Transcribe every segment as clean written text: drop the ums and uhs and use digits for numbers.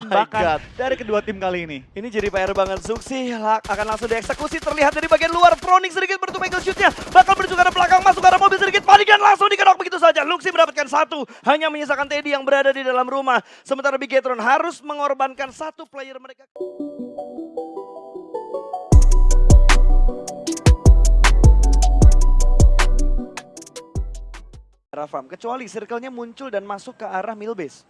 tembakan dari kedua tim kali ini. Ini jadi PR banget. Zuxi akan langsung dieksekusi. Terlihat dari bagian luar. Froning sedikit bertutup angle shootnya. Bakal menuju ke arah belakang. Masuk ke arah mobil sedikit. Panik dan langsung dikenok begitu saja. Luxi mendapatkan satu. Hanya menyisakan Teddy yang berada di dalam rumah. Sementara Bigetron harus mengorbankan satu player mereka. Farm. Kecuali circle-nya muncul dan masuk ke arah Millbase.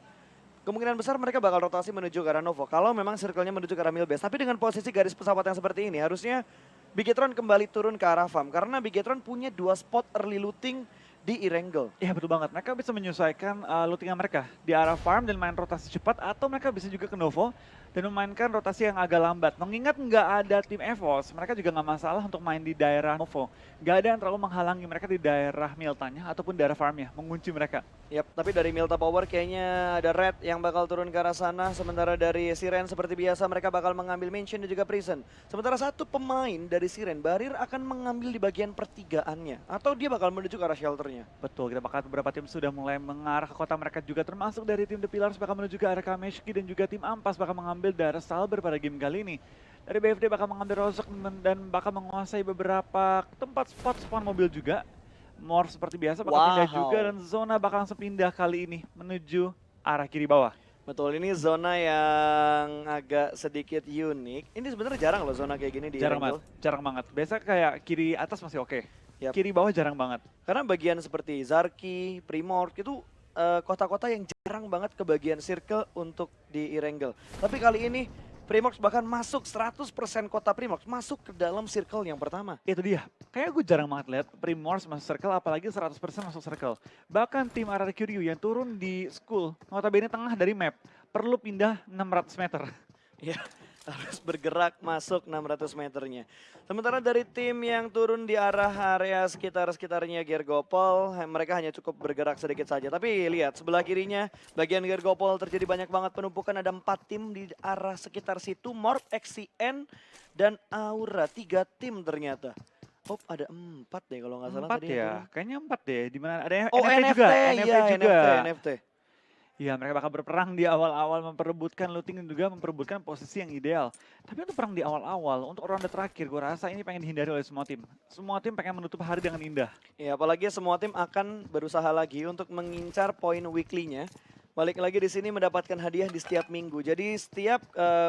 Kemungkinan besar mereka bakal rotasi menuju ke arah Novo. Kalau memang circle-nya menuju ke arah Millbase. Tapi dengan posisi garis pesawat yang seperti ini, harusnya Bigetron kembali turun ke arah farm. Karena Bigetron punya 2 spot early looting di Erangel. Iya betul banget, mereka bisa menyesuaikan lootingan mereka di arah farm dan main rotasi cepat. Atau mereka bisa juga ke Novo dan memainkan rotasi yang agak lambat. Mengingat nggak ada tim EVOS, mereka juga nggak masalah untuk main di daerah Novo. Nggak ada yang terlalu menghalangi mereka di daerah Miltanya ataupun daerah farmnya, mengunci mereka. Yap, tapi dari Milta Power kayaknya ada Red yang bakal turun ke arah sana. Sementara dari Siren seperti biasa mereka bakal mengambil Mansion dan juga Prison. Sementara satu pemain dari Siren, Barir akan mengambil di bagian pertigaannya. Atau dia bakal menuju ke arah shelternya. Betul, kita bakal beberapa tim sudah mulai mengarah ke kota mereka juga. Termasuk dari tim The Pillars bakal menuju ke arah Kameshki dan juga tim Ampas bakal mengambil daerah Salber pada game kali ini. Dari BFD bakal mengambil Rozok dan bakal menguasai beberapa tempat spot spawn mobil juga. More seperti biasa bakal pindah juga dan zona bakal langsung pindah kali ini menuju arah kiri bawah. Betul, ini zona yang agak sedikit unik. Ini sebenarnya jarang loh zona kayak gini di Erangel. Jarang banget. Biasa kayak kiri atas masih oke. Yap. Kiri bawah jarang banget. Karena bagian seperti Zarki, Primork itu kota-kota yang jarang banget ke bagian circle untuk di Erangel. Tapi kali ini Primork bahkan masuk 100% kota Primork masuk ke dalam circle yang pertama. Itu dia. Kayak gue jarang banget lihat Primors masuk circle, apalagi 100% masuk circle. Bahkan tim RRQ Ryu yang turun di school, notabene tengah dari map, perlu pindah 600 meter. Ya, harus bergerak masuk 600 meternya. Sementara dari tim yang turun di arah area sekitarnya Gergopol, mereka hanya cukup bergerak sedikit saja. Tapi lihat sebelah kirinya, bagian Gergopol terjadi banyak banget penumpukan. Ada 4 tim di arah sekitar situ, Morp, XCN, dan Aura. 3 tim ternyata. Oh, ada 4 deh kalau nggak salah. 4 ya, kayaknya 4 deh. Dimana ada NFT juga. Iya, NFT. Ya, mereka bakal berperang di awal-awal memperebutkan looting dan juga memperebutkan posisi yang ideal. Tapi untuk perang di awal-awal, untuk ronde terakhir, gue rasa ini pengen dihindari oleh semua tim. Semua tim pengen menutup hari dengan indah. Ya, apalagi semua tim akan berusaha lagi untuk mengincar poin weekly-nya. Balik lagi di sini mendapatkan hadiah di setiap minggu. Jadi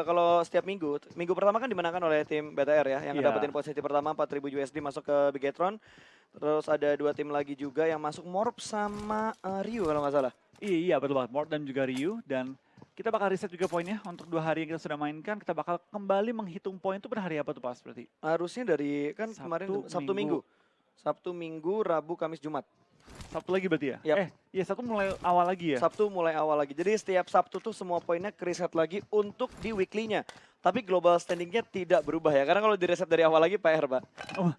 kalau setiap minggu pertama kan dimenangkan oleh tim BTR ya, yang dapetin posisi pertama 4.000 USD masuk ke Bigetron. Terus ada 2 tim lagi juga yang masuk Morp sama Ryu kalau nggak salah. Iya betul banget, Morp dan juga Ryu. Dan kita bakal reset juga poinnya untuk 2 hari yang kita sudah mainkan. Kita bakal kembali menghitung poin itu per hari apa tuh Pas berarti? Harusnya dari kan kemarin Sabtu Minggu. Sabtu Minggu, Rabu, Kamis, Jumat. Sabtu lagi berarti ya? Yep. Iya Sabtu mulai awal lagi ya? Sabtu mulai awal lagi. Jadi setiap Sabtu tuh semua poinnya reset lagi untuk di weekly-nya. Tapi global standing-nya tidak berubah ya. Karena kalau di reset dari awal lagi PR, Pak. Oh,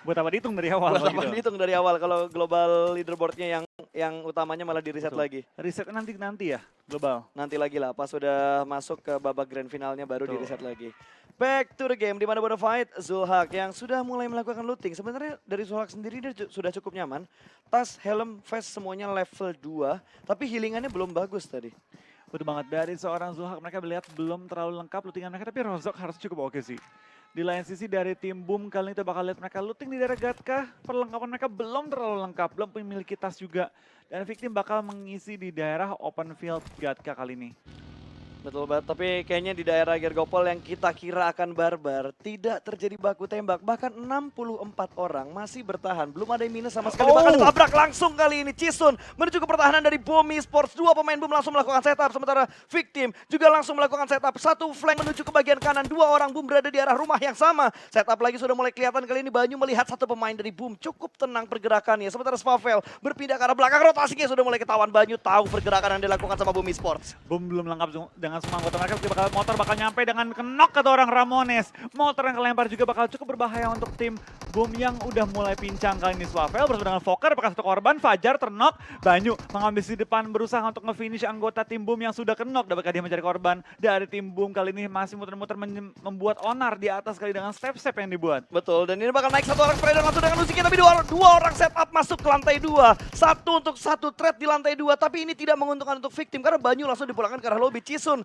buat apa dihitung dari awal? Buat apa dihitung dari awal kalau global leaderboard-nya yang utamanya malah di reset lagi. Reset nanti ya, global. Nanti lagi lah, pas sudah masuk ke babak grand finalnya baru di reset lagi. Back to the game, di mana Fight Zulhak yang sudah mulai melakukan looting. Sebenarnya dari Zulhak sendiri dia sudah cukup nyaman. Tas, helm, vest semuanya level 2, tapi healingannya belum bagus tadi. Betul banget, dari seorang Zulhak mereka melihat belum terlalu lengkap lootingan mereka, tapi Rozok harus cukup oke sih. Di lain sisi dari tim Boom kali ini kita bakal lihat mereka looting di daerah Gatka. Perlengkapan mereka belum terlalu lengkap, belum memiliki tas juga. Dan Victim bakal mengisi di daerah open field Gatka kali ini. Betul banget, tapi kayaknya di daerah Gergopol yang kita kira akan barbar, tidak terjadi baku tembak. Bahkan 64 orang masih bertahan, belum ada yang minus sama sekali. Bahkan ditabrak langsung kali ini Cisun menuju ke pertahanan dari Boom Esports. 2 pemain Boom langsung melakukan setup, sementara Victim juga langsung melakukan setup. 1 flank menuju ke bagian kanan, 2 orang Boom berada di arah rumah yang sama. Setup lagi sudah mulai kelihatan kali ini. Banyu melihat 1 pemain dari Boom, cukup tenang pergerakannya. Sementara Spavel berpindah ke arah belakang, rotasinya sudah mulai ketahuan. Banyu tahu pergerakan yang dilakukan sama Boom Esports. Boom belum lengkap dengan semua anggota mereka, motor bakal nyampe dengan kenok kata orang Ramones. Motor yang kelempar juga bakal cukup berbahaya untuk tim Boom yang udah mulai pincang kali ini. Swavel bersama dengan Fokker, apakah 1 korban, Fajar ternok, Banyu mengambil di depan berusaha untuk nge-finish anggota tim Boom yang sudah kenok. Dapatkah dia mencari korban? Dari tim Boom kali ini masih muter-muter membuat onar di atas kali dengan step-step yang dibuat. Betul, dan ini bakal naik 1 orang spray dan langsung dengan Usyk, tapi 2 orang setup masuk ke lantai 2. 1 untuk 1 thread di lantai 2, tapi ini tidak menguntungkan untuk Victim karena Banyu langsung dipulangkan ke arah lobby. Cisun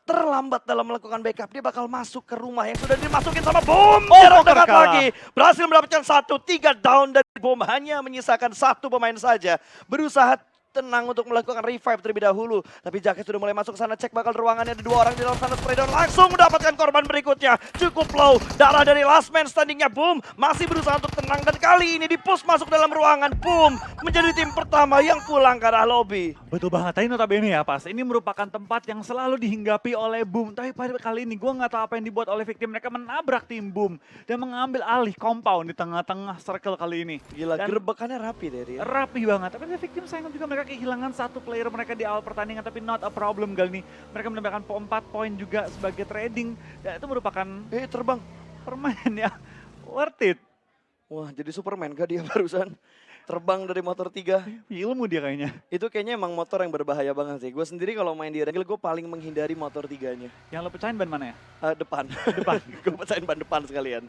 terlambat dalam melakukan backup. Dia bakal masuk ke rumah yang sudah dimasukin sama Boom. Oh, Jarak Fokker dekat kalah. lagi. Berhasil mendapatkan 1, 3 down dari Boom. Hanya menyisakan 1 pemain saja. Berusaha tenang untuk melakukan revive terlebih dahulu. Tapi Jacket sudah mulai masuk ke sana. Cek bakal ruangannya. Ada 2 orang di dalam sana. Spray down langsung mendapatkan korban berikutnya. Cukup low. Darah dari last man standingnya Boom. Masih berusaha untuk tenang. Dan kali ini di-push masuk dalam ruangan. Boom menjadi tim pertama yang pulang ke arah lobby. Betul banget, tadi notabene ya pas, ini merupakan tempat yang selalu dihinggapi oleh Boom. Tapi pada kali ini gue nggak tahu apa yang dibuat oleh victim, mereka menabrak tim Boom dan mengambil alih compound di tengah-tengah circle kali ini. Gila, Dan gerebekannya rapi deh dia. rapi banget, tapi ada victim sayang juga mereka kehilangan 1 player mereka di awal pertandingan, tapi not a problem kali ini. Mereka mendapatkan 4 poin juga sebagai trading, dan itu merupakan Terbang. permainan yang worth it. Wah, jadi Superman kah dia barusan? Terbang dari motor 3. Ilmu dia kayaknya. Itu kayaknya emang motor yang berbahaya banget sih. Gue sendiri kalau main di Rangel, gue paling menghindari motor 3-nya. Yang lo pecahin ban mana ya? Depan. Depan. Gue pecahin ban depan sekalian.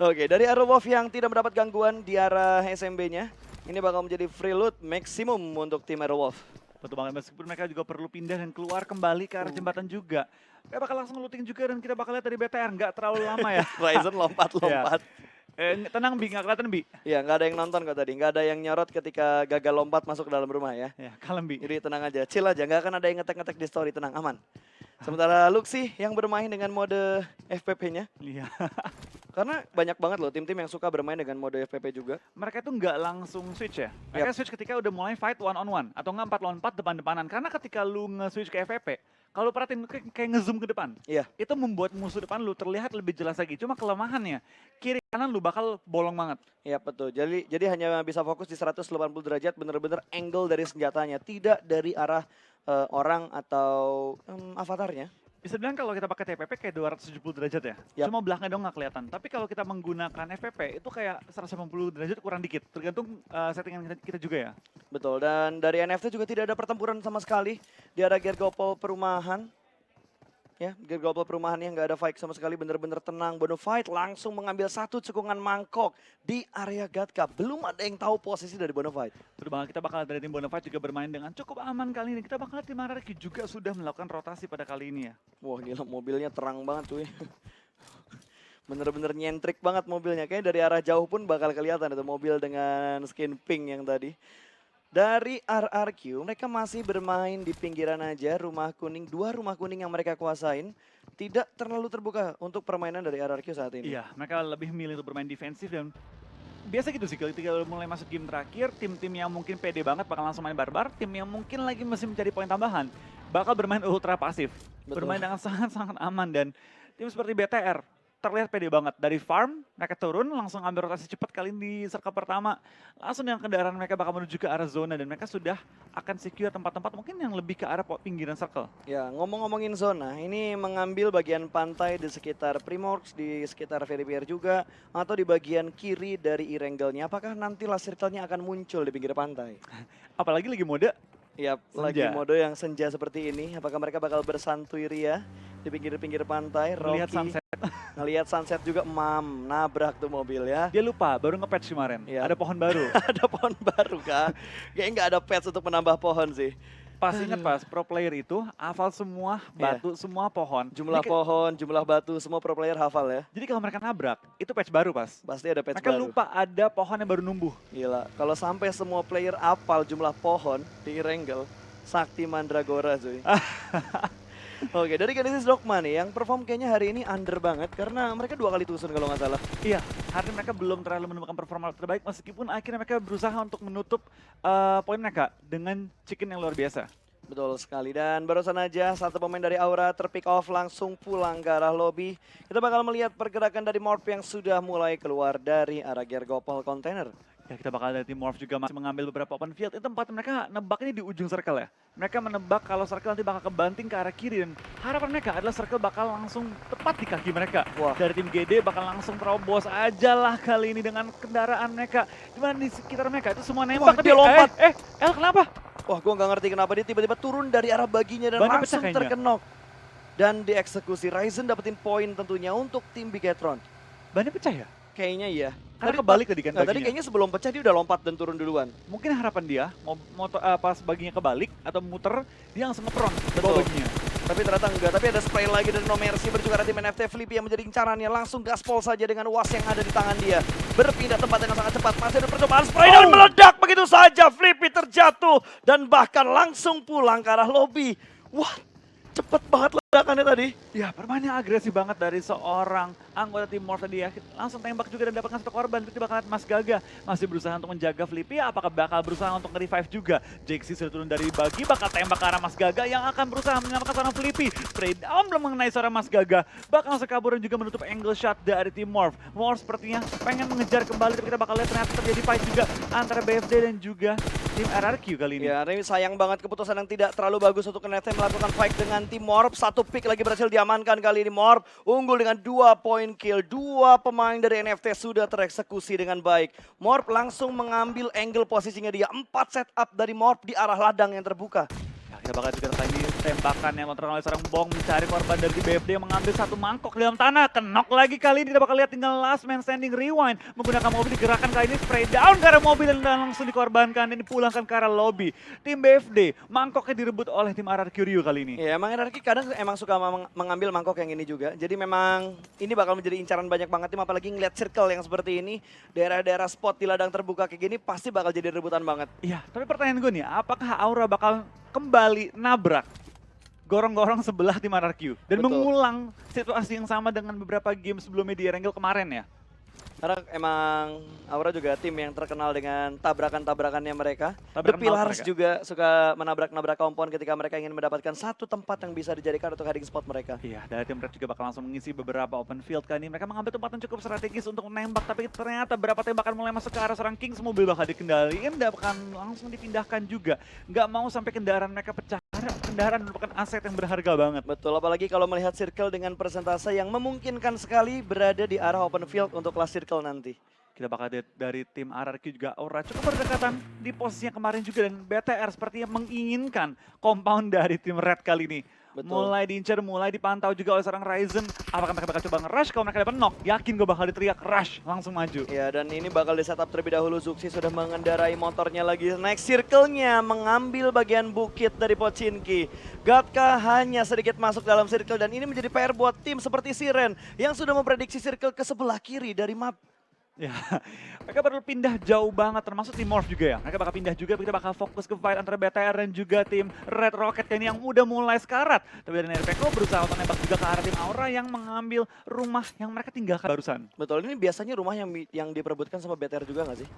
Oke, dari Arrow Wolf yang tidak mendapat gangguan di arah SMB-nya. Ini bakal menjadi free loot maksimum untuk tim Arrow Wolf. Betul banget, meskipun mereka juga perlu pindah dan keluar kembali ke arah jembatan juga. Kita bakal langsung looting juga dan kita bakal lihat dari BTR, nggak terlalu lama ya. Ryzen lompat-lompat. Tenang Bi, nggak kelihatan Bi. Iya, nggak ada yang nonton kok tadi. Nggak ada yang nyorot ketika gagal lompat masuk ke dalam rumah ya. Ya, kalem Bi. Jadi tenang aja, chill aja. Nggak akan ada yang ngetek-ngetek di story, tenang, aman. Sementara Luxi yang bermain dengan mode FPP-nya. Iya. Karena banyak banget loh tim-tim yang suka bermain dengan mode FPP juga. Mereka itu nggak langsung switch ya. Mereka switch ketika udah mulai fight 1-on-1 atau nggak 4 lawan 4 depan-depanan. Karena ketika lu nge-switch ke FPP, kalau perhatiin lu kayak nge-zoom ke depan. Iya. Itu membuat musuh depan lu terlihat lebih jelas lagi. Cuma kelemahannya, kiri kanan lu bakal bolong banget. Iya betul. Jadi hanya bisa fokus di 180 derajat, bener-bener angle dari senjatanya, tidak dari arah orang atau avatarnya. Bisa bilang kalau kita pakai TPP kayak 270 derajat ya. Yap. Cuma belakangnya dong nggak kelihatan. Tapi kalau kita menggunakan FPP itu kayak 180 derajat kurang dikit. Tergantung settingan kita juga ya. Betul. Dan dari NFT juga tidak ada pertempuran sama sekali di arah Gergopol perumahan. Ya, Gergopol perumahan yang nggak ada fight sama sekali, bener-bener tenang. Bonafide langsung mengambil 1 cekungan mangkok di area Gatka. Belum ada yang tahu posisi dari Bonafide. Betul banget, kita bakal dari tim Bonafide juga bermain dengan cukup aman kali ini. Kita bakal lihat tim Araki juga sudah melakukan rotasi pada kali ini ya. Wah gila, mobilnya terang banget cuy. Bener-bener nyentrik banget mobilnya. Kayaknya dari arah jauh pun bakal kelihatan itu mobil dengan skin pink yang tadi. Dari RRQ, mereka masih bermain di pinggiran aja, rumah kuning. 2 rumah kuning yang mereka kuasain tidak terlalu terbuka untuk permainan dari RRQ saat ini. Iya, mereka lebih milih untuk bermain defensif dan biasa gitu sih ketika mulai masuk game terakhir, tim-tim yang mungkin pede banget bakal langsung main barbar, tim yang mungkin lagi masih mencari poin tambahan bakal bermain ultra pasif. Betul. Bermain dengan sangat-sangat aman dan tim seperti BTR terlihat pede banget. Dari farm, mereka turun langsung ambil rotasi cepat kali ini di circle pertama. Langsung dengan kendaraan mereka bakal menuju ke arah zona dan mereka sudah akan secure tempat-tempat mungkin yang lebih ke arah pinggiran circle. Ya, ngomong-ngomongin zona, ini mengambil bagian pantai di sekitar Primorx, di sekitar Verifier juga, atau di bagian kiri dari E-Rangle-nya. Apakah nanti last circle-nya akan muncul di pinggir pantai? Apalagi lagi mode Ya, lagi mode yang senja seperti ini. Apakah mereka bakal bersantui ria di pinggir-pinggir pantai? melihat Rocky sunset. ngelihat sunset juga, nabrak tuh mobil ya. Dia lupa, baru nge-patch kemarin. Iya. Ada pohon baru. Ada pohon baru kah? Kayaknya nggak ada patch untuk menambah pohon sih. Pas ingat pas, pro player itu hafal semua batu, semua pohon. Jumlah Ini pohon, jumlah batu, semua pro player hafal ya. Jadi kalau mereka nabrak, itu patch baru pas. Pasti ada patch Mereka baru. lupa ada pohon yang baru numbuh. Gila, kalau sampai semua player hafal jumlah pohon di Wrangle, sakti mandragora cuy. Oke, dari Genesis Dogma nih, yang perform kayaknya hari ini under banget karena mereka 2 kali tusun kalau nggak salah. Iya, hari ini mereka belum terlalu menemukan performa terbaik meskipun akhirnya mereka berusaha untuk menutup poin mereka dengan chicken yang luar biasa. Betul sekali, dan barusan aja 1 pemain dari Aura terpick off langsung pulang ke arah lobby. Kita bakal melihat pergerakan dari Morph yang sudah mulai keluar dari arah Gergopol Container. Ya, kita bakal dari tim Morph juga masih mengambil beberapa open field. Itu tempat mereka nebak ini di ujung circle ya. Mereka menebak kalau circle nanti bakal kebanting ke arah kiri dan harapan mereka adalah circle bakal langsung tepat di kaki mereka. Wah. Dari tim GD bakal langsung terobos aja lah kali ini dengan kendaraan mereka. Dimana di sekitar mereka itu semua nembak. Wah, dia lompat. El kenapa? Wah, gua nggak ngerti kenapa dia tiba-tiba turun dari arah baginya dan Bannya langsung pecah kayaknya. terkenok. Dan dieksekusi. Ryzen dapetin poin tentunya untuk tim Bigetron. Bannya pecah ya? Kayaknya iya. Karena kebalik tadi kan Tadi baginya. kayaknya sebelum pecah dia udah lompat dan turun duluan. Mungkin harapan dia, pas baginya kebalik atau muter, dia langsung ngepron ke Betul. bawah baginya. Tapi ternyata enggak, tapi ada spray lagi dari No Mercy berjuang tim NFT. Flippy yang menjadi incarannya, langsung gaspol saja dengan was yang ada di tangan dia. Berpindah tempat dengan sangat cepat, masih ada percobaan spray dan meledak begitu saja. Flippy terjatuh dan bahkan langsung pulang ke arah lobby. Wah, cepet banget ledakannya tadi. Ya, permainnya agresif banget dari seorang anggota tim Morph tadi ya. Langsung tembak juga dan dapatkan satu korban. Kita bakal lihat Mas Gaga masih berusaha untuk menjaga Flippy. Apakah bakal berusaha untuk nge-revive juga? Jaxi sudah turun dari bagi, bakal tembak ke arah Mas Gaga yang akan berusaha menyelamatkan seorang Flippy. Spray down belum mengenai seorang Mas Gaga. Bakal langsung kabur dan juga menutup angle shot dari tim Morph. Morph sepertinya pengen mengejar kembali, tapi kita bakal lihat ternyata terjadi fight juga antara BFD dan juga tim RRQ kali ini. Ya, ini sayang banget keputusan yang tidak terlalu bagus untuk NFT melakukan fight dengan tim Morph. Satu pick lagi berhasil diamankan kali ini. Morph unggul dengan 2 point kill. 2 pemain dari NFT sudah tereksekusi dengan baik. Morph langsung mengambil angle posisinya dia. 4 setup dari Morph di arah ladang yang terbuka. Ya, kita bakal juga kali ini tembakan yang lontaran oleh seorang Bong mencari korban dari BFD yang mengambil satu mangkok di dalam tanah. Kenok lagi kali ini, kita bakal lihat tinggal last man standing rewind. Menggunakan mobil digerakkan kali ini, spray down ke arah mobil dan langsung dikorbankan dan dipulangkan ke arah lobby. Tim BFD, mangkoknya direbut oleh tim RRQ Rio kali ini. Ya, emang RRQ kadang emang suka mengambil mangkok yang ini juga. Jadi memang ini bakal menjadi incaran banyak banget tim, apalagi ngeliat circle yang seperti ini. Daerah-daerah spot di ladang terbuka kayak gini pasti bakal jadi rebutan banget. Iya, tapi pertanyaan gue nih, apakah Aura bakal kembali nabrak gorong-gorong sebelah tim RRQ dan Betul. mengulang situasi yang sama dengan beberapa game sebelumnya di Erangel kemarin ya? Karena emang Aura juga tim yang terkenal dengan tabrakan-tabrakannya mereka. Tabrakan The Pillars mereka. juga suka menabrak-nabrak kompon ketika mereka ingin mendapatkan satu tempat yang bisa dijadikan untuk hiding spot mereka. Iya, dari tim Red juga bakal langsung mengisi beberapa open field kali ini. Mereka mengambil tempat yang cukup strategis untuk menembak, tapi ternyata beberapa tembakan mulai masuk ke arah seorang Kings, mobil bakal dikendalikan, bahkan langsung dipindahkan juga. Nggak mau sampai kendaraan mereka pecah, karena kendaraan merupakan aset yang berharga banget. Betul, apalagi kalau melihat circle dengan persentase yang memungkinkan sekali berada di arah open field untuk last circle nanti. Kita bakal lihat dari tim RRQ juga Aura cukup berdekatan di posisinya kemarin juga, dan BTR sepertinya menginginkan compound dari tim Red kali ini. Betul. Mulai diincar, mulai dipantau juga oleh seorang Ryzen. Apakah mereka bakal coba nge-rush? Kalau mereka dapat knock, yakin gue bakal diteriak rush, langsung maju. Ya, dan ini bakal di setup terlebih dahulu. Zuxi sudah mengendarai motornya lagi. Naik circle-nya, mengambil bagian bukit dari Pochinki. Gatka hanya sedikit masuk dalam circle, dan ini menjadi PR buat tim seperti Siren yang sudah memprediksi circle ke sebelah kiri dari map. Ya, mereka perlu pindah jauh banget, termasuk tim Morph juga ya. Mereka bakal pindah juga, kita bakal fokus ke fight antara BTR dan juga tim Red Rocket ini yang udah mulai sekarat. Tapi dari Nerpeko berusaha untuk nembak juga ke arah tim Aura yang mengambil rumah yang mereka tinggalkan barusan. Betul, ini biasanya rumah yang diperebutkan sama BTR juga nggak sih?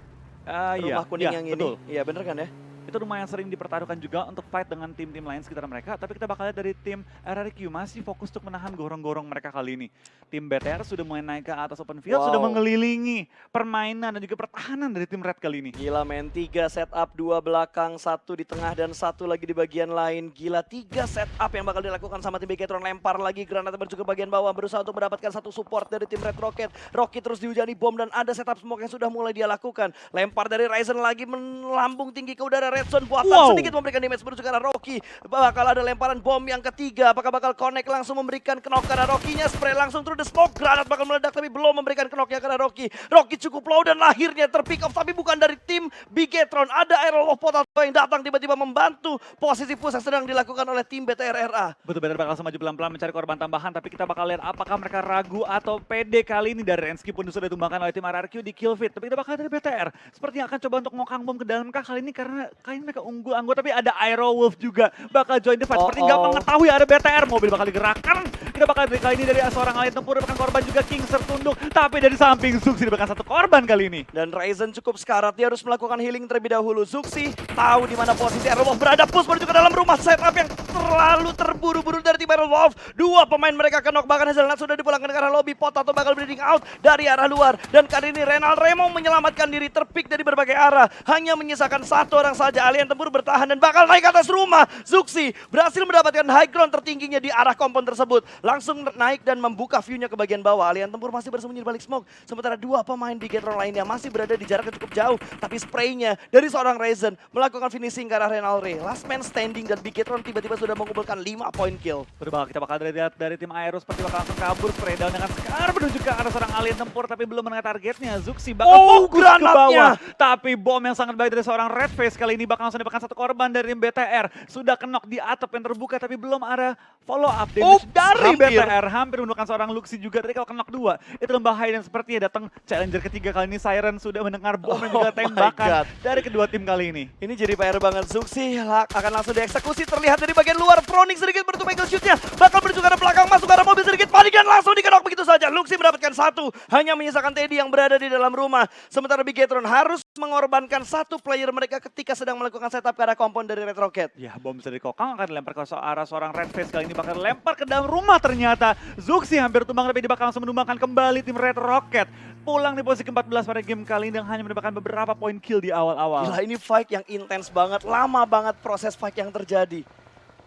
Iya, Rumah kuning iya, yang betul. ini. Iya, bener kan ya? Itu lumayan sering dipertaruhkan juga untuk fight dengan tim-tim lain sekitar mereka. Tapi kita bakal lihat dari tim RRQ masih fokus untuk menahan gorong-gorong mereka kali ini. Tim BTR sudah mulai naik ke atas open field, sudah mengelilingi permainan dan juga pertahanan dari tim Red kali ini. Gila men, 3 setup, 2 belakang, 1 di tengah dan 1 lagi di bagian lain. Gila, 3 setup yang bakal dilakukan sama tim Bigetron. Lempar lagi granat menuju ke bagian bawah, berusaha untuk mendapatkan satu support dari tim Red Rocket. Rocky terus dihujani bom dan ada setup smoke yang sudah mulai dia lakukan. Lempar dari Ryzen lagi melambung tinggi ke udara. Redson buatan sedikit memberikan damage menuju ke arah Rocky. Bakal ada lemparan bom yang ketiga. Apakah bakal connect langsung memberikan knock ke arah Rocky-nya? Spray langsung through the smoke. Granat bakal meledak tapi belum memberikan knock-nya ke arah Rocky. Rocky cukup low dan lahirnya terpick off, tapi bukan dari tim Bigetron. Ada Aero of Potato yang datang tiba-tiba membantu posisi push yang sedang dilakukan oleh tim BTR RA. Betul, BTR bakal maju pelan-pelan mencari korban tambahan, tapi kita bakal lihat apakah mereka ragu atau pede kali ini. Dari Rensky pun sudah ditumbangkan oleh tim RRQ di kill feed. Tapi kita bakal dari BTR sepertinya akan coba untuk ngokang bom ke dalam kali ini, karena kali ini mereka unggul anggota, tapi ada Aero Wolf juga bakal join the fight. Seperti nggak mengetahui ada BTR, mobil bakal digerakkan. Kita bakal dari kali ini dari seorang alien tempur bahkan korban juga Kings tertunduk, tapi dari samping Zuxi diberikan satu korban kali ini. Dan Ryzen cukup sekarat, dia harus melakukan healing terlebih dahulu. Zuxi tahu di mana posisi Aero Wolf berada, push menuju ke dalam rumah. Setup yang terlalu terburu-buru dari tim Aero Wolf. 2 pemain mereka kenok, bahkan Hazelnut sudah dipulangkan ke arah lobby. Potato bakal bleeding out dari arah luar, dan kali ini Renal Remo menyelamatkan diri, terpick dari berbagai arah. Hanya menyisakan 1 orang saja. Alien tempur bertahan dan bakal naik ke atas rumah. Zuxi berhasil mendapatkan high ground tertingginya di arah kompon tersebut. Langsung naik dan membuka view-nya ke bagian bawah. Alien tempur masih bersembunyi di balik smoke. Sementara 2 pemain Bigetron lainnya masih berada di jarak yang cukup jauh. Tapi spraynya dari seorang Ryzen melakukan finishing ke arah Renal Ray. Last man standing, dan Bigetron tiba-tiba sudah mengumpulkan 5 point kill. Kita bakal lihat dari tim Aero seperti bakal langsung kabur, spray down dengan Scar menuju ke arah seorang alien tempur, tapi belum mengenai targetnya. Zuxi bakal fokus ke bawah. Tapi bom yang sangat baik dari seorang Red Face kali ini bakal langsung dapatkan satu korban dari tim BTR. Sudah kenok di atap yang terbuka tapi belum ada follow up damage dari BTR. Hampir menemukan seorang Luxi juga, tadi kalau kenok 2 itu berbahaya dan sepertinya datang challenger ketiga kali ini. Siren sudah mendengar bom dan juga tembakan dari kedua tim kali ini. Ini jadi PR banget. Zuxi akan langsung dieksekusi, terlihat dari bagian luar. Froning sedikit bertupai ke shootnya, bakal menuju ke arah belakang, masuk ke arah mobil sedikit, panik dan langsung dikenok begitu saja. Luxi mendapatkan 1, hanya menyisakan Teddy yang berada di dalam rumah. Sementara Bigetron harus mengorbankan 1 player mereka ketika sedang melakukan setup ke arah kompon dari Red Rocket. Ya, bom dari Kokang akan dilempar ke arah seorang Red Face, kali ini bakal lempar ke dalam rumah ternyata. Zuxi hampir tumbang tapi dia bakal langsung menumbangkan kembali tim Red Rocket. Pulang di posisi ke-14 pada game kali ini dan hanya mendapatkan beberapa poin kill di awal-awal. Gila, ini fight yang intens banget, lama banget proses fight yang terjadi.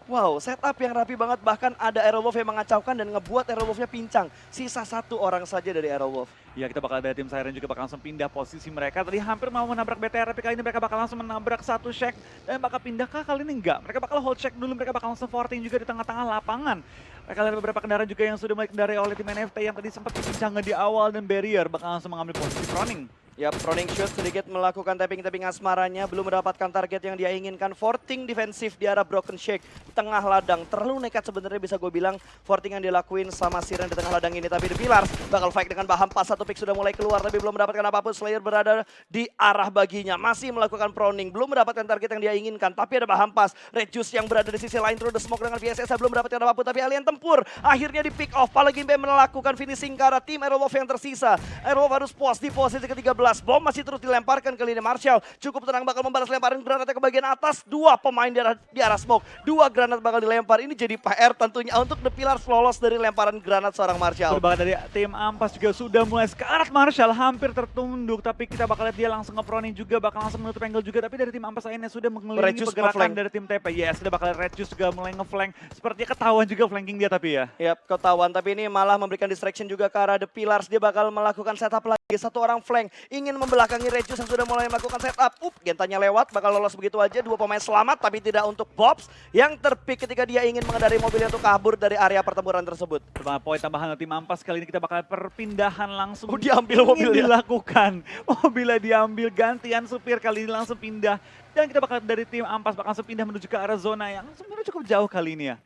Wow, setup yang rapi banget, bahkan ada Aerowolf yang mengacaukan dan ngebuat Aerowolf-nya pincang. Sisa 1 orang saja dari Aerowolf. Ya, kita bakal ada tim Siren juga bakal langsung pindah posisi mereka. Tadi hampir mau menabrak BTR, tapi kali ini mereka bakal langsung menabrak 1 Shack. Dan bakal pindah kali ini enggak. Mereka bakal hold Shack dulu, mereka bakal langsung forting juga di tengah-tengah lapangan. Mereka lihat beberapa kendaraan juga yang sudah mulai kendarai oleh tim NFT yang tadi sempat dipincang di awal, dan Barrier bakal langsung mengambil posisi Froning. Ya, Froning shoot sedikit melakukan tapping asmaranya, belum mendapatkan target yang dia inginkan. Forting defensif di arah Broken Shake, tengah ladang. Terlalu nekat sebenarnya bisa gue bilang forting yang dilakuin sama Siren di tengah ladang ini. Tapi The Pillars bakal fight dengan Baham pas, 1 pick sudah mulai keluar tapi belum mendapatkan apapun. Slayer berada di arah baginya, masih melakukan proning, belum mendapatkan target yang dia inginkan. Tapi ada Baham pas, Red Juice yang berada di sisi lain through the smoke dengan VSS belum mendapatkan apapun. Tapi Alien tempur, akhirnya di pick off. Palagimpe melakukan finishing ke arah tim Aerowolf yang tersisa. Aerowolf harus pos di posisi ke-13. Bom masih terus dilemparkan ke lini Marshall. Cukup tenang, bakal membalas lemparan granatnya ke bagian atas. 2 pemain di arah smoke. 2 granat bakal dilempar. Ini jadi PR tentunya untuk The Pillars lolos dari lemparan granat seorang Marshall. Perubahan dari tim Ampas juga sudah mulai sekarat. Marshall hampir tertunduk, tapi kita bakal lihat dia langsung nge-proning juga, bakal langsung menutup angle juga. Tapi dari tim Ampas lainnya sudah mengelilingi pergerakan dari tim TP. Yes, sudah bakal Red Juice juga mulai nge-flank. Sepertinya ketahuan juga flanking dia tapi ya. Yap, ketahuan. Tapi ini malah memberikan distraction juga ke arah The Pillars. Dia bakal melakukan setup lagi. 1 orang flank, ingin membelakangi Red Juice yang sudah mulai melakukan setup. Gentanya lewat, bakal lolos begitu aja. 2 pemain selamat, tapi tidak untuk Bobs yang terpick ketika dia ingin mengendarai mobilnya untuk kabur dari area pertempuran tersebut. Poin tambahan dari tim Ampas kali ini kita bakal perpindahan langsung. Diambil mobilnya. Dilakukan. Mobilnya diambil, gantian supir kali ini langsung pindah. Dan kita bakal dari tim Ampas bakal langsung pindah menuju ke arah zona yang sebenarnya cukup jauh kali ini ya.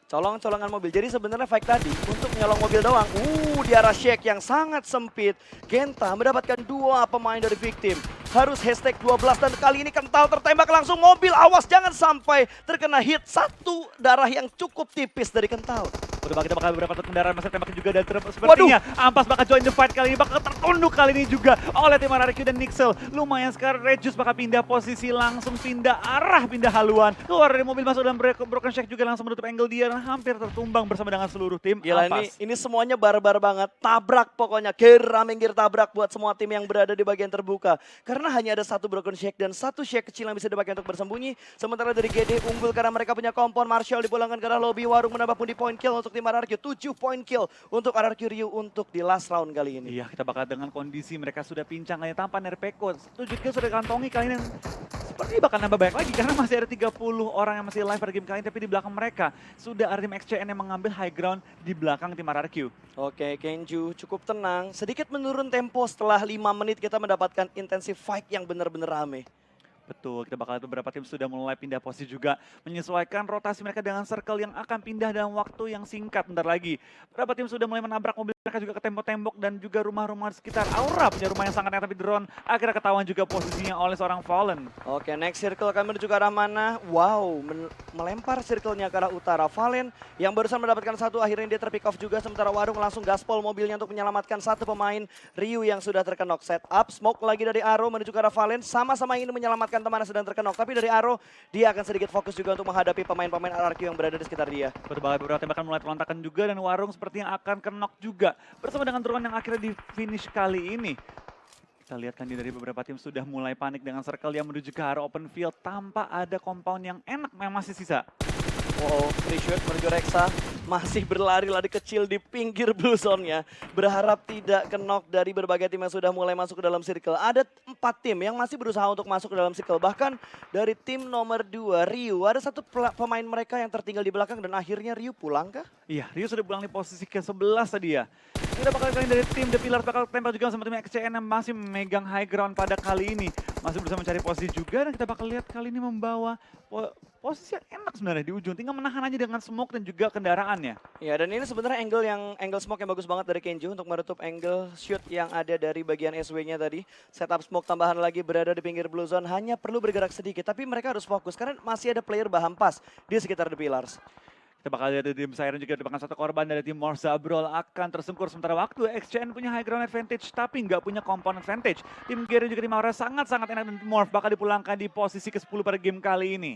Colongan mobil. Jadi sebenarnya fight tadi untuk nyolong mobil doang. Di arah Shake yang sangat sempit. Genta mendapatkan 2 pemain dari victim. Harus hashtag 12 dan kali ini kental tertembak langsung mobil. Awas jangan sampai terkena hit. 1 darah yang cukup tipis dari kental. Udah kita bakal beberapa kendaraan masa tembak juga dan sepertinya Ampas bakal join the fight kali ini, bakal tertunduk kali ini juga oleh tim RRQ dan Nixel. Lumayan sekarang Red Juice bakal pindah posisi, langsung pindah arah, pindah haluan. Keluar dari mobil masuk dalam Broken Shack juga langsung menutup angle dia dan hampir tertumbang bersama dengan seluruh tim. Gila, ini semuanya barbar banget. Tabrak pokoknya, gear tabrak buat semua tim yang berada di bagian terbuka. Karena hanya ada 1 Broken Shack dan 1 Shack kecil yang bisa dipakai untuk bersembunyi. Sementara dari GD unggul karena mereka punya kompon. Marshall dipulangkan ke arah lobby, Warung menambah pundi point kill untuk tim RRQ. 7 point kill untuk RRQ Ryu untuk di last round kali ini. Iya, kita bakal dengan kondisi mereka sudah pincang hanya tanpa Nerpeko. 7 kill sudah kantongi kali ini. Seperti bakal nambah banyak lagi karena masih ada 30 orang yang masih live pada game kali ini. Tapi di belakang mereka sudah ada tim XCN yang mengambil high ground di belakang tim RRQ. Oke, Kenju cukup tenang. Sedikit menurun tempo setelah 5 menit kita mendapatkan intensive fight yang benar-benar rame. Betul, kita bakal beberapa tim sudah mulai pindah posisi juga, menyesuaikan rotasi mereka dengan circle yang akan pindah dalam waktu yang singkat bentar lagi. Beberapa tim sudah mulai menabrak mobil mereka juga ke tembok-tembok dan juga rumah-rumah di sekitar. Aura punya rumah yang sangat enak tapi drone akhirnya ketahuan juga posisinya oleh seorang Fallen. Oke, next circle akan menuju ke arah mana? Wow, melempar circle-nya ke arah utara. Fallen yang barusan mendapatkan 1, akhirnya dia terpick off juga. Sementara Warung langsung gaspol mobilnya untuk menyelamatkan 1 pemain Ryu yang sudah terkenok. Setup, smoke lagi dari Arrow menuju ke arah Fallen. Sama-sama ingin menyelamatkan teman yang sedang terkenok. Tapi dari Arrow, dia akan sedikit fokus juga untuk menghadapi pemain-pemain RRQ yang berada di sekitar dia. Beberapa tembakan mulai terlontarkan juga dan Warung sepertinya akan kenok juga. Bersama dengan drone yang akhirnya di finish kali ini. Kita lihat kan dari beberapa tim sudah mulai panik dengan circle yang menuju ke arah open field tanpa ada compound yang enak yang masih sisa. Wow, free shoot menuju Reksa. Masih berlari-lari kecil di pinggir blue zone-nya. Berharap tidak kenok dari berbagai tim yang sudah mulai masuk ke dalam circle. Ada 4 tim yang masih berusaha untuk masuk ke dalam circle. Bahkan dari tim nomor 2, Ryu. Ada 1 pemain mereka yang tertinggal di belakang dan akhirnya Ryu pulang kah? Iya, Ryu sudah pulang di posisi ke-11 tadi ya. Kita bakal kali dari tim The Pillars bakal tembak juga sama tim XCN yang masih memegang high ground pada kali ini. Masih berusaha mencari posisi juga dan kita bakal lihat kali ini membawa posisi yang enak sebenarnya di ujung. Tinggal menahan aja dengan smoke dan juga kendaraannya. Ya, dan ini sebenarnya angle smoke yang bagus banget dari Kenju untuk menutup angle shoot yang ada dari bagian SW-nya tadi. Setup smoke tambahan lagi berada di pinggir blue zone, hanya perlu bergerak sedikit. Tapi mereka harus fokus karena masih ada player bahan pas di sekitar The Pillars. Kita bakal lihat dari tim Siren juga dibakar satu korban dari tim Morza Brawl akan tersungkur sementara waktu. XCN punya high ground advantage tapi nggak punya compound advantage. Tim Gary juga tim Aura sangat-sangat enak dan tim Morph bakal dipulangkan di posisi ke-10 pada game kali ini.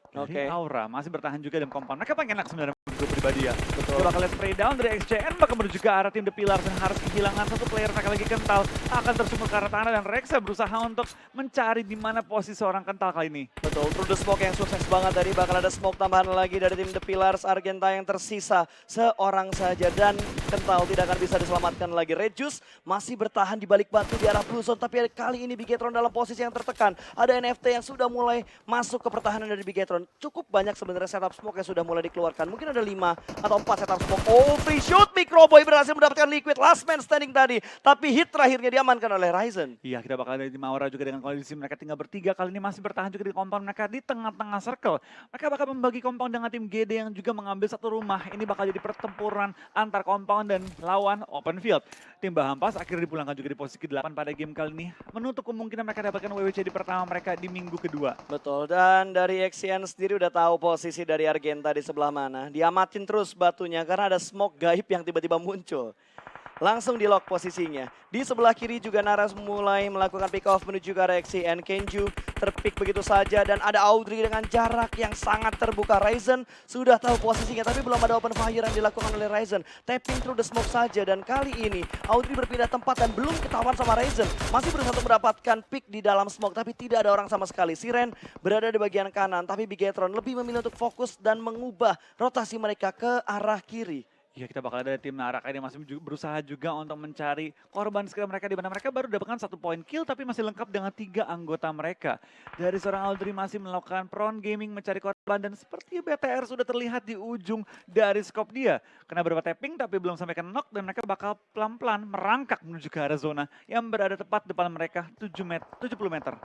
Dari Aura masih bertahan juga dalam compound. Mereka paling enak sebenarnya menurut gue pribadi ya. Betul. Kita bakal lihat spray down dari XCN bakal menuju ke arah tim The Pillars dan harus kehilangan satu player mereka lagi kental. Akan tersungkur ke arah tanah dan Rexa berusaha untuk mencari di mana posisi seorang kental kali ini. Betul, True the Smoke yang sukses banget tadi. Bakal ada smoke tambahan lagi dari tim The Pillars. Argenta yang tersisa seorang saja dan kental tidak akan bisa diselamatkan lagi. Red Juice masih bertahan di balik batu di arah Blue Zone. Tapi kali ini Bigetron dalam posisi yang tertekan. Ada NFT yang sudah mulai masuk ke pertahanan dari Bigetron. Cukup banyak sebenarnya setup smoke yang sudah mulai dikeluarkan. Mungkin ada 5 atau 4 setup smoke. Oh, free shoot. Microboy berhasil mendapatkan liquid. Last man standing tadi. Tapi hit terakhirnya diamankan oleh Ryzen. Iya, kita bakal dari tim Aura juga dengan kondisi mereka tinggal bertiga. Kali ini masih bertahan juga di compound mereka di tengah-tengah circle. Mereka bakal membagi compound dengan tim GD yang juga mengambil satu rumah. Ini bakal jadi pertempuran antar compound dan lawan open field. Tim Bahampas akhirnya dipulangkan juga di posisi ke-8 pada game kali ini. Menutup kemungkinan mereka dapatkan WWC di pertama mereka di minggu kedua. Betul, dan dari XCN sendiri udah tahu posisi dari Argenta di sebelah mana. Diamatin terus batunya karena ada smoke gaib yang tiba-tiba muncul. Langsung di lock posisinya. Di sebelah kiri juga Naras mulai melakukan pick off menuju ke arah XCN. Kenju terpick begitu saja dan ada Audrey dengan jarak yang sangat terbuka. Ryzen sudah tahu posisinya tapi belum ada open fire yang dilakukan oleh Ryzen. Tapping through the smoke saja dan kali ini Audrey berpindah tempat dan belum ketahuan sama Ryzen. Masih berusaha untuk mendapatkan pick di dalam smoke tapi tidak ada orang sama sekali. Siren berada di bagian kanan tapi Bigetron lebih memilih untuk fokus dan mengubah rotasi mereka ke arah kiri. Ya, kita bakal ada tim Narak ini masih berusaha juga untuk mencari korban skill mereka di mana mereka baru dapatkan 1 point kill tapi masih lengkap dengan 3 anggota mereka. Dari seorang Audrey masih melakukan prone gaming mencari korban dan seperti BTR sudah terlihat di ujung dari scope dia. Kena beberapa tapping tapi belum sampai ke knock dan mereka bakal pelan-pelan merangkak menuju ke arah zona yang berada tepat depan mereka 70 meter.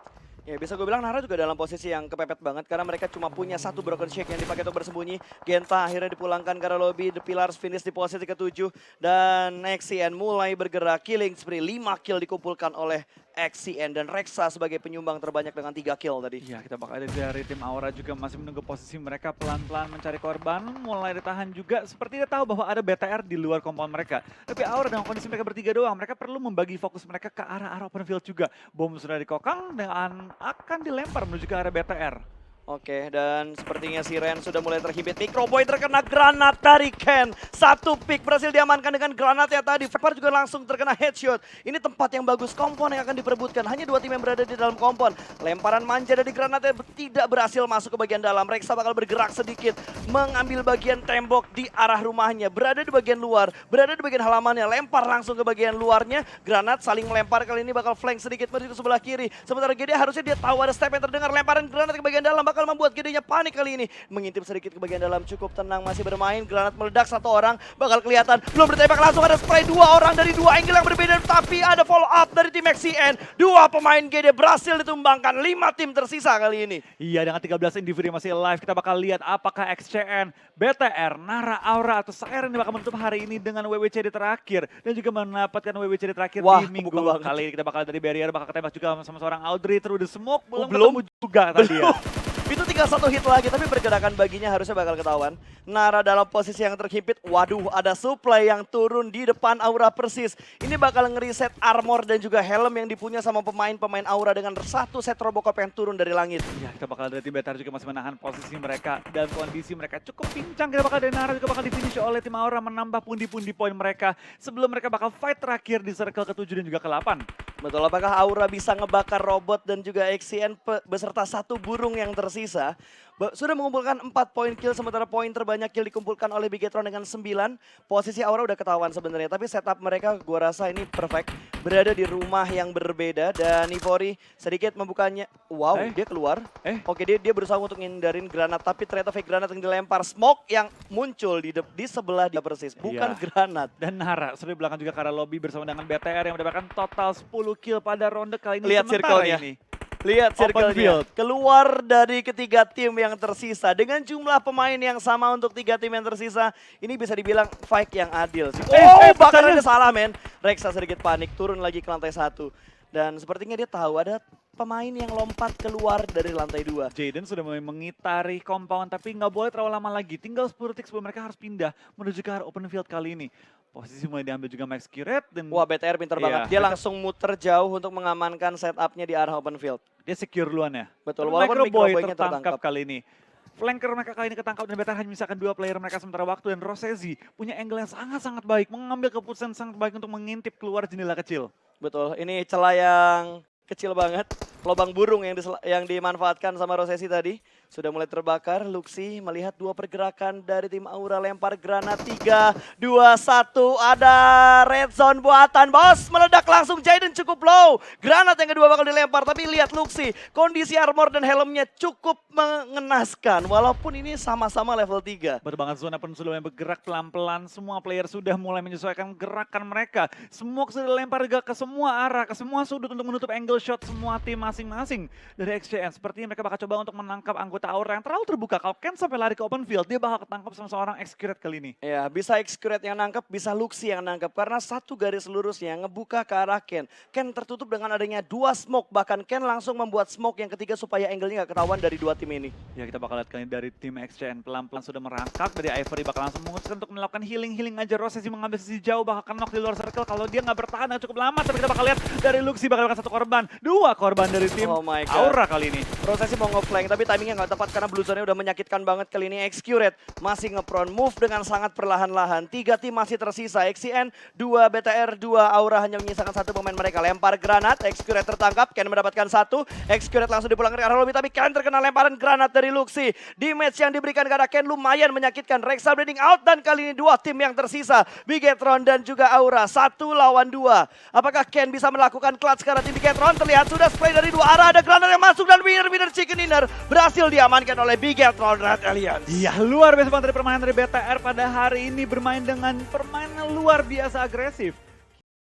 Ya bisa gue bilang Nara juga dalam posisi yang kepepet banget karena mereka cuma punya 1 broken shake yang dipakai untuk bersembunyi. Genta akhirnya dipulangkan ke arah lobby, The Pillars finish di posisi ke-7 dan XCN mulai bergerak killing spree. 5 kill dikumpulkan oleh XCN dan Rexa sebagai penyumbang terbanyak dengan 3 kill tadi. Ya, kita bakal ada dari tim Aura juga masih menunggu posisi mereka pelan-pelan mencari korban, mulai ditahan juga seperti dia tahu bahwa ada BTR di luar compound mereka. Tapi Aura dengan kondisi mereka bertiga doang, mereka perlu membagi fokus mereka ke arah open field juga. Bom sudah dikokang dan akan dilempar menuju ke arah BTR. Oke, dan sepertinya Siren sudah mulai terhimpit. Microboy terkena granat dari Ken. 1 pick berhasil diamankan dengan granatnya tadi. Vapor juga langsung terkena headshot. Ini tempat yang bagus, kompon yang akan diperebutkan. Hanya 2 tim yang berada di dalam kompon. Lemparan manja dari granatnya tidak berhasil masuk ke bagian dalam. Rexa bakal bergerak sedikit, mengambil bagian tembok di arah rumahnya. Berada di bagian luar, berada di bagian halamannya. Lempar langsung ke bagian luarnya. Granat saling melempar, kali ini bakal flank sedikit menuju ke sebelah kiri. Sementara GD harusnya dia tahu ada step yang terdengar. Lemparan granat ke bagian dalam bakal membuat GD-nya panik kali ini. Mengintip sedikit ke bagian dalam, cukup tenang masih bermain. Granat meledak, 1 orang bakal kelihatan. Belum ditembak langsung, ada spray 2 orang dari 2 angle yang berbeda. Tapi ada follow up dari tim XCN. 2 pemain GD berhasil ditumbangkan. 5 tim tersisa kali ini. Iya, dengan 13 individu yang masih live, kita bakal lihat apakah XCN, BTR, Nara, Aura, atau Siren yang bakal menutup hari ini dengan WWCD terakhir. Dan juga mendapatkan WWCD terakhir di minggu kali ini. Kita bakal dari barrier, bakal ketembak juga sama seorang Audrey through the smoke. Belum ketemu juga tadi ya. Itu tinggal 1 hit lagi, tapi pergerakan baginya harusnya bakal ketahuan. Nara dalam posisi yang terhimpit. Waduh, ada supply yang turun di depan Aura persis. Ini bakal ngeriset armor dan juga helm yang dipunya sama pemain-pemain Aura dengan 1 set Robocop yang turun dari langit. Ya, kita bakal dari tim BTR juga masih menahan posisi mereka dan kondisi mereka cukup pincang. Kita bakal dari Nara juga bakal di-finish oleh tim Aura menambah pundi-pundi poin mereka sebelum mereka bakal fight terakhir di circle ke-7 dan juga ke-8. Betul, apakah Aura bisa ngebakar robot dan juga XCN beserta 1 burung yang tersisa? tersisa sudah mengumpulkan 4 poin kill, sementara poin terbanyak kill dikumpulkan oleh Bigetron dengan 9. Posisi Aura udah ketahuan sebenarnya, tapi setup mereka gua rasa ini perfect. Berada di rumah yang berbeda dan Ivory sedikit membukanya. Wow, dia keluar. Oke, dia berusaha untuk ngindarin granat, tapi ternyata fake granat yang dilempar. Smoke yang muncul di sebelah dia persis, bukan granat. Dan Nara sudah di belakang juga karena lobby bersama dengan BTR yang mendapatkan total 10 kill pada ronde kali ini. Lihat circle-nya. Lihat circle-nya. Keluar dari ketiga tim yang tersisa dengan jumlah pemain yang sama untuk 3 tim yang tersisa. Ini bisa dibilang fight yang adil sih. Bakarannya salah men. Rek'Sai sedikit panik, turun lagi ke lantai 1. Dan sepertinya dia tahu ada pemain yang lompat keluar dari lantai 2. Jaden sudah mulai mengitari compound tapi nggak boleh terlalu lama lagi. Tinggal 10 detik sebelum mereka harus pindah menuju ke arah open field kali ini. Posisi mulai diambil juga Max Kiret dan wah, BTR pintar banget. Dia langsung muter jauh untuk mengamankan setupnya di arah open field. Dia secure duluan ya. Betul, walaupun Microboy tertangkap kali ini. Flanker mereka kali ini ketangkap dan BTR hanya menyisakan 2 player mereka sementara waktu dan Rosezi punya angle yang sangat-sangat baik. Mengambil keputusan sangat baik untuk mengintip keluar jendela kecil. Betul, ini celah yang kecil banget. Lubang burung yang dimanfaatkan sama Rosezi tadi. Sudah mulai terbakar, Luxi melihat 2 pergerakan dari tim Aura, lempar granat 3, 2, 1, ada red zone buatan bos, meledak langsung. Jaden cukup low, granat yang kedua bakal dilempar, tapi lihat Luxi, kondisi armor dan helmnya cukup mengenaskan, walaupun ini sama-sama level 3. Berbangan zona pun sudah mulai bergerak pelan-pelan, semua player sudah mulai menyesuaikan gerakan mereka. Smoke sudah dilempar juga ke semua arah, ke semua sudut untuk menutup angle shot semua tim masing-masing dari XCN. Sepertinya mereka bakal coba untuk menangkap anggota Aura yang terlalu terbuka. Kalau Ken sampai lari ke open field, dia bakal ketangkap sama seorang X-Curate kali ini. Ya, bisa X-Curate yang nangkep, bisa Luxi yang nangkep. Karena satu garis lurusnya ngebuka ke arah Ken. Ken tertutup dengan adanya 2 smoke. Bahkan Ken langsung membuat smoke yang ketiga supaya angle-nya gak ketahuan dari 2 tim ini. Ya, kita bakal lihat kali ini dari tim XCN pelan-pelan sudah merangkak. Dari Ivory bakal langsung memutuskan untuk melakukan healing-healing aja. Rosezi mengambil sisi jauh, bakal knock di luar circle. Kalau dia gak bertahan cukup lama, tapi kita bakal lihat dari Luxi bakal melakukan 1 korban. 2 korban dari tim Aura kali ini. Rosezi mau nge-flank, tapi timingnya gak tepat karena blue zone-nya udah menyakitkan banget kali ini. X-Curate masih nge-prone move dengan sangat perlahan-lahan. 3 tim masih tersisa. XCN, 2 BTR, 2 Aura hanya menyisakan 1 pemain mereka. Lempar granat, X-Curate tertangkap, Ken mendapatkan 1. X-Curate langsung dipulangkan ke arah lobby, tapi Ken terkena lemparan granat dari Luxi. Damage yang diberikan ke arah Ken lumayan menyakitkan. Rek'Sai bleeding out dan kali ini 2 tim yang tersisa. Bigetron dan juga Aura, 1 lawan 2. Apakah Ken bisa melakukan clutch ke arah tim Bigetron? Terlihat sudah spray dari 2 arah, ada granat yang masuk dan winner chicken dinner berhasil diamankan oleh Bigetron Red Alliance. Iya, luar biasa banget dari permainan dari BTR pada hari ini, bermain dengan permainan luar biasa agresif.